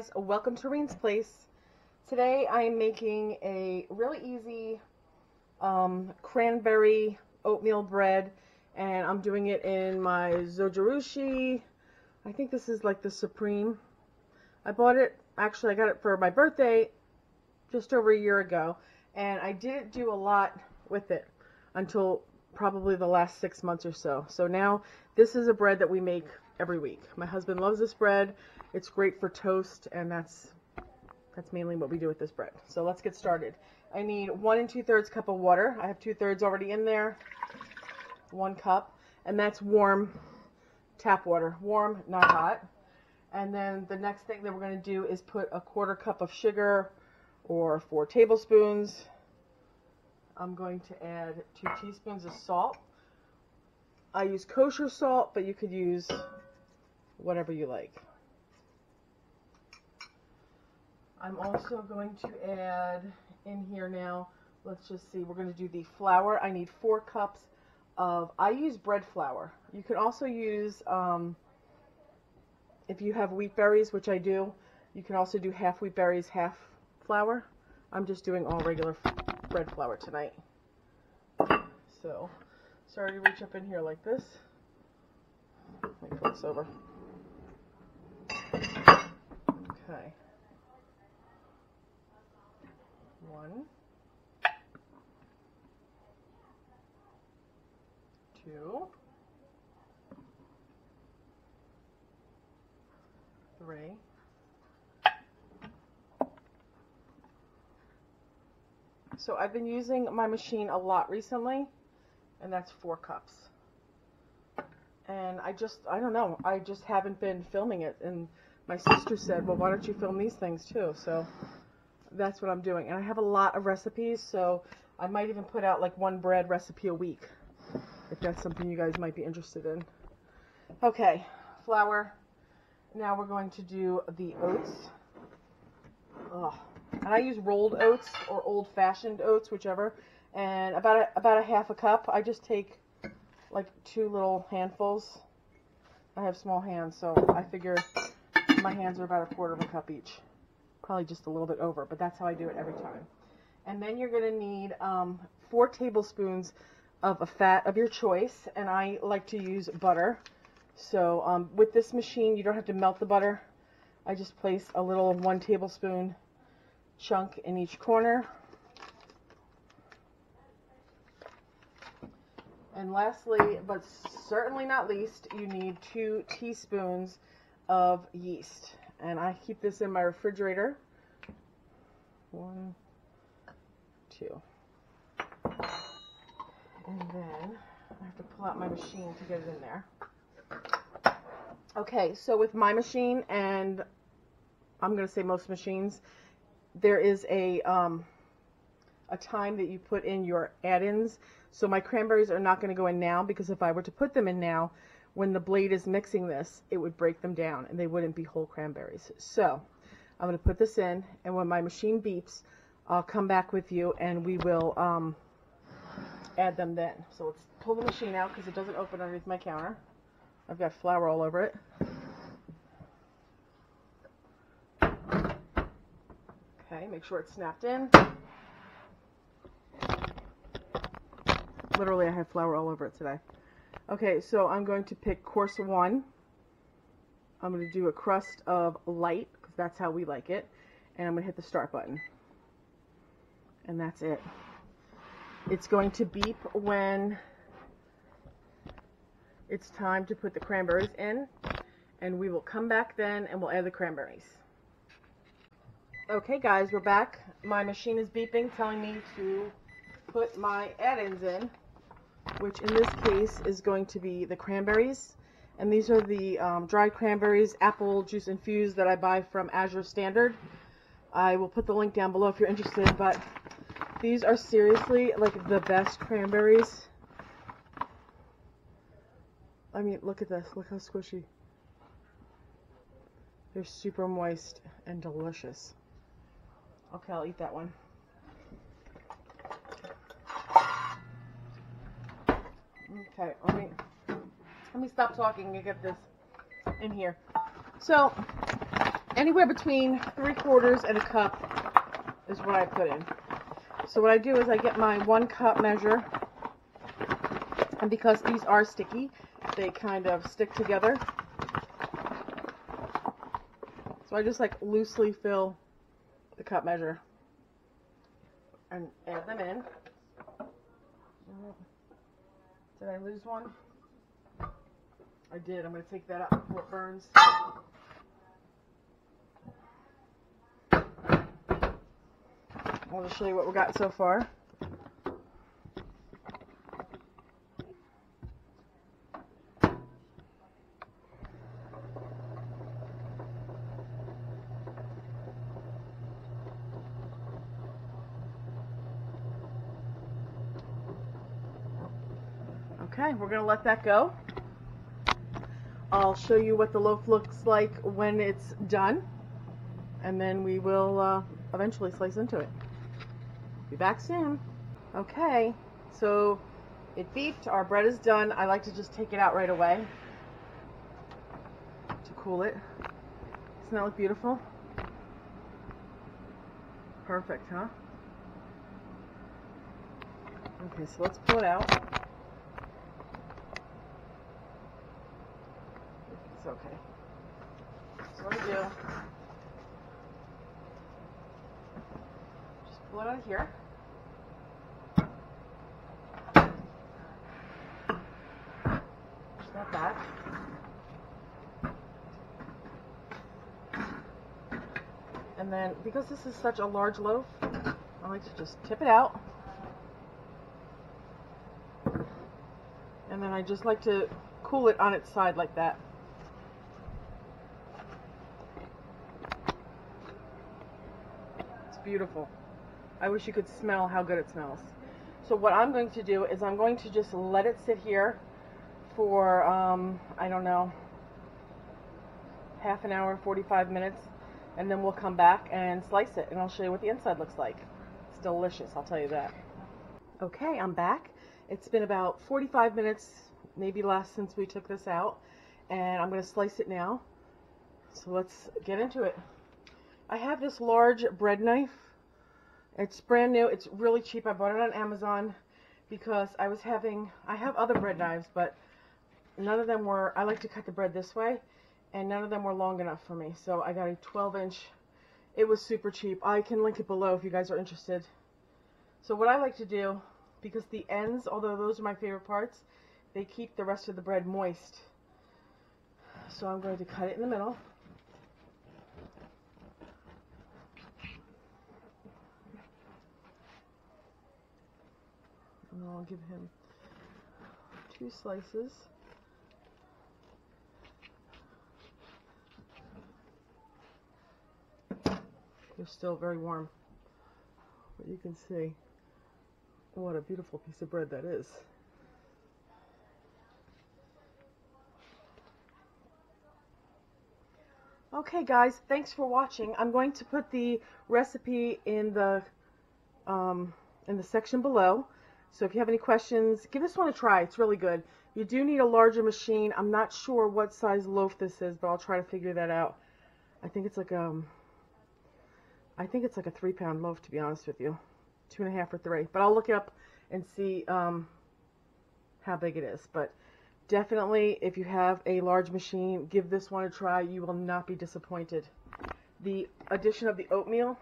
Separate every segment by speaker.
Speaker 1: guys, welcome to Reen's Place. Today I am making a really easy cranberry oatmeal bread, and I'm doing it in my Zojirushi. I think this is like the Supreme. I bought it, actually I got it for my birthday just over a year ago, and I didn't do a lot with it until probably the last 6 months or so. So now this is a bread that we make every week. My husband loves this bread. It's great for toast, and that's mainly what we do with this bread. So let's get started. I need 1 2/3 cup of water. I have 2/3 already in there. 1 cup, and that's warm tap water. Warm, not hot. And then the next thing that we're going to do is put a 1/4 cup of sugar, or 4 tablespoons. I'm going to add 2 teaspoons of salt. I use kosher salt, but you could use whatever you like. I'm also going to add in here now, let's just see, we're going to do the flour. I need 4 cups of, I use bread flour. You can also use, if you have wheat berries, which I do, you can also do half wheat berries, half flour. I'm just doing all regular bread flour tonight. So, sorry to reach up in here like this. Let me flip this over. Okay. 1, 2, 3, 4. So I've been using my machine a lot recently, and that's 4 cups. And I don't know, I just haven't been filming it, and my sister said, well, why don't you film these things too? So that's what I'm doing. And I have a lot of recipes, so I might even put out like 1 bread recipe a week, if that's something you guys might be interested in. Okay, flour. Now we're going to do the oats. Ugh. And I use rolled oats or old-fashioned oats, whichever. And about a 1/2 cup. I just take like 2 little handfuls. I have small hands, so I figure my hands are about 1/4 cup each. Probably just a little bit over, but that's how I do it every time. And then you're going to need 4 tablespoons of a fat of your choice, and I like to use butter. So with this machine, you don't have to melt the butter. I just place a little 1 tablespoon chunk in each corner. And lastly, but certainly not least, you need 2 teaspoons of yeast. And I keep this in my refrigerator. 1, 2. And then I have to pull out my machine to get it in there. Okay, so with my machine, and I'm going to say most machines, there is a time that you put in your add-ins. So my cranberries are not going to go in now, because if I were to put them in now, when the blade is mixing this, it would break them down and they wouldn't be whole cranberries. So I'm going to put this in, and when my machine beeps, I'll come back with you and we will add them then. So let's pull the machine out because it doesn't open underneath my counter. I've got flour all over it. Okay, make sure it's snapped in. Literally, I have flour all over it today. Okay, so I'm going to pick course 1. I'm going to do a crust of light, because that's how we like it. And I'm going to hit the start button. And that's it. It's going to beep when it's time to put the cranberries in. And we will come back then and we'll add the cranberries. Okay guys, we're back. My machine is beeping, telling me to put my add-ins in, which in this case is going to be the cranberries. And these are the dried cranberries, apple juice infused, that I buy from Azure Standard. I will put the link down below if you're interested, but these are seriously like the best cranberries. I mean, look at this. Look how squishy. They're super moist and delicious. Okay, I'll eat that one. Okay, let me stop talking and get this in here. So Anywhere between 3/4 and a cup is what I put in. So what I do is I get my 1 cup measure, and because these are sticky, they kind of stick together. So I just like loosely fill the cup measure and add them in. Did I lose one? I did. I'm going to take that out before it burns. I'll just show you what we've got so far. Okay, we're going to let that go. I'll show you what the loaf looks like when it's done, and then we will eventually slice into it. Be back soon. Okay, so it beeped. Our bread is done. I like to just take it out right away to cool it. Doesn't that look beautiful? Perfect, huh? Okay, so let's pull it out. It's okay. So what I do, just pull it out of here. Just like that. And then, because this is such a large loaf, I like to just tip it out. And then I just like to cool it on its side like that. Beautiful. I wish you could smell how good it smells. So what I'm going to do is I'm going to just let it sit here for I don't know, half an hour, 45 minutes, and then we'll come back and slice it, and I'll show you what the inside looks like. It's delicious, I'll tell you that. Okay, I'm back. It's been about 45 minutes, maybe less, since we took this out, and I'm going to slice it now. So let's get into it. I have this large bread knife. It's brand new. It's really cheap. I bought it on Amazon because I have other bread knives, but none of them were, I like to cut the bread this way, and none of them were long enough for me. So I got a 12-inch. It was super cheap. I can link it below if you guys are interested. So what I like to do, because the ends, although those are my favorite parts, they keep the rest of the bread moist. So I'm going to cut it in the middle. And I'll give him 2 slices. They're still very warm, but you can see what a beautiful piece of bread that is. Okay guys, thanks for watching. I'm going to put the recipe in the section below. So if you have any questions, give this one a try. It's really good. You do need a larger machine. I'm not sure what size loaf this is, but I'll try to figure that out. I think it's like a 3-pound loaf, to be honest with you. 2.5 or 3. But I'll look it up and see how big it is. But definitely, if you have a large machine, give this one a try. You will not be disappointed. The addition of the oatmeal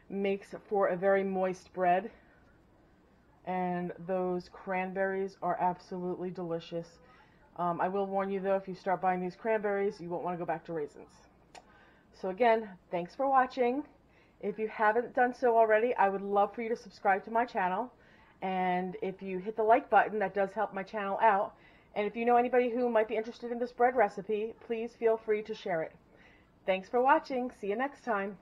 Speaker 1: makes for a very moist bread. And those cranberries are absolutely delicious. I will warn you though, if you start buying these cranberries, you won't want to go back to raisins. So again, thanks for watching. If you haven't done so already, I would love for you to subscribe to my channel. And if you hit the like button, that does help my channel out. And if you know anybody who might be interested in this bread recipe, please feel free to share it. Thanks for watching. See you next time.